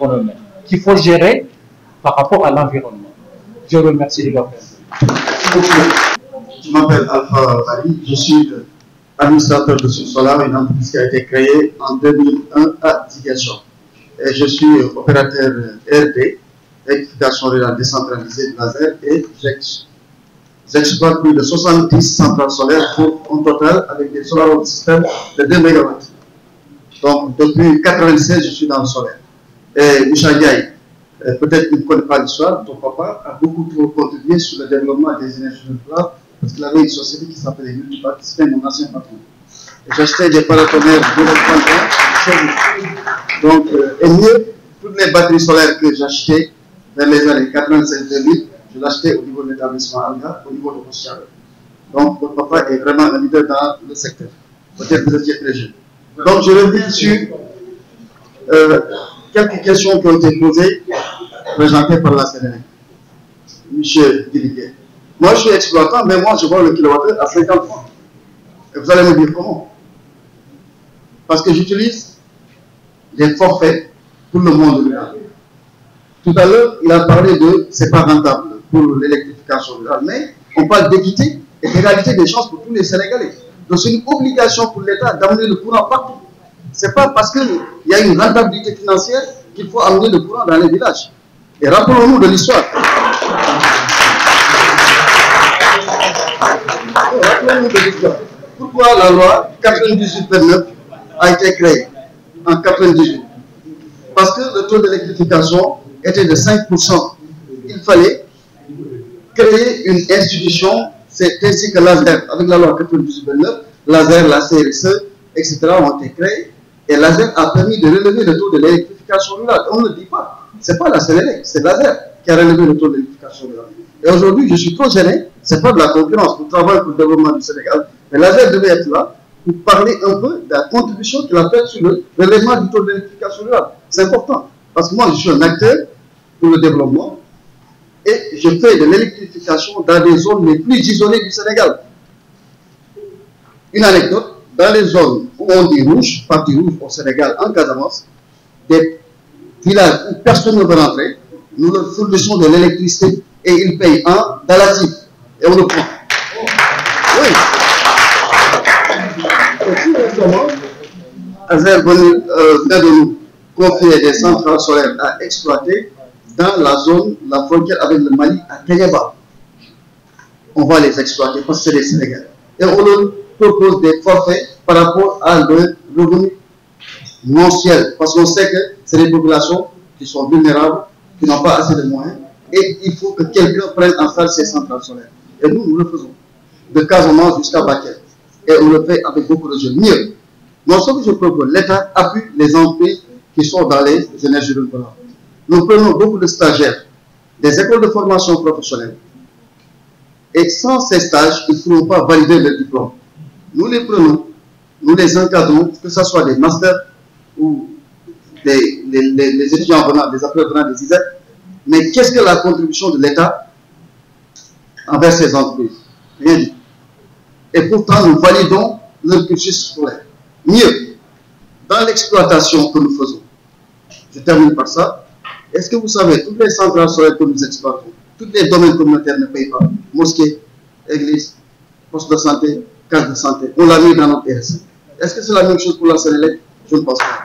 économique qu'il faut gérer par rapport à l'environnement. Je vous remercie de votre attention. Je m'appelle Alpha Bari, je suis administrateur de Sursolar, une entreprise qui a été créée en 2001 à Ziguinchor. Et je suis opérateur RD, électrification rurale décentralisée de laser, et j'exploite plus de 70 centrales solaires pour un total avec des solar systèmes de 2 MW. Donc depuis 1996, je suis dans le solaire. Et Moussa Ndiaye, peut-être qu'il ne connaît pas l'histoire, ton papa a beaucoup contribué sur le développement des énergies renouvelables parce qu'il avait une société qui s'appelait Multipat, c'était mon ancien patron. Et j'achetais des paratonnerres de chez vous. Donc, et mieux, toutes les batteries solaires que j'achetais vers les années 96-2000, je l'achetais au niveau de l'établissement Alga, au niveau de Rochelle. Donc, votre papa est vraiment un leader dans le secteur. Peut-être que vous étiez très jeune. Donc, je reviens sur quelques questions qui ont été posées, présentées par la Sénélec. Monsieur Guiliguet. Moi, je suis exploitant, mais moi, je vends le kilowattheure à 50 francs. Et vous allez me dire comment? Parce que j'utilise des forfaits pour le monde rural. Tout à l'heure, il a parlé de c'est pas rentable pour l'électrification rurale, mais on parle d'équité et d'égalité des chances pour tous les Sénégalais. Donc c'est une obligation pour l'État d'amener le courant partout. Ce n'est pas parce qu'il y a une rentabilité financière qu'il faut amener le courant dans les villages. Et rappelons-nous de l'histoire. Rappelons-nous de l'histoire. Pourquoi la loi 98-29 a été créée en 98? Parce que le taux d'électrification était de 5%. Il fallait créer une institution, c'est ainsi que l'ASER, avec la loi 98-29, l'ASER, la CRSE, etc. ont été créés. Et l'ASER a permis de relever le taux de l'électrification rurale. On ne le dit pas. Ce n'est pas la Sénélec, c'est l'ASER qui a relevé le taux de l'électrification rurale. Et aujourd'hui, je suis trop gêné. Ce n'est pas de la concurrence. Nous travaillons pour le développement du Sénégal. Mais l'ASER devait être là pour parler un peu de la contribution qu'il a faite sur le relèvement du taux d'électrification rurale. C'est important. Parce que moi, je suis un acteur pour le développement et je fais de l'électrification dans les zones les plus isolées du Sénégal. Une anecdote, dans les zones où on dit rouge, partie rouge au Sénégal, en Casamance, des villages où personne ne veut rentrer, nous leur fournissons de l'électricité et ils payent un dalatif. Et on le prend. Oui. Et tout récemment, Azer vient de nous confier des centrales solaires à exploiter dans la zone, la frontière avec le Mali, à Kéniéba. On va les exploiter parce que c'est des Sénégalais. Et on leur propose des forfaits par rapport à leur revenu mensuel. Parce qu'on sait que c'est des populations qui sont vulnérables, qui n'ont pas assez de moyens. Et il faut que quelqu'un prenne en charge ces centrales solaires. Et nous, nous le faisons. De Casamance jusqu'à Bakel. Et on le fait avec beaucoup de jeunes. Mieux. Moi, ce que je propose, l'État appuie les entreprises qui sont dans les énergies renouvelables. Nous prenons beaucoup de stagiaires des écoles de formation professionnelle. Et sans ces stages, ils ne pourront pas valider le diplôme. Nous les prenons, nous les encadrons, que ce soit des masters ou les étudiants venant, des apprenants venant des ISEC. Mais qu'est-ce que la contribution de l'État envers ces entreprises? Rien du tout. Et pourtant, nous validons leur cursus scolaire. Mieux, dans l'exploitation que nous faisons, je termine par ça, est-ce que vous savez, toutes les centrales solaires que nous exploitons, tous les domaines communautaires ne payent pas, mosquées, églises, postes de santé, cases de santé, on l'a mis dans notre RSE. Est-ce que c'est la même chose pour la Sénélec? Je ne pense pas.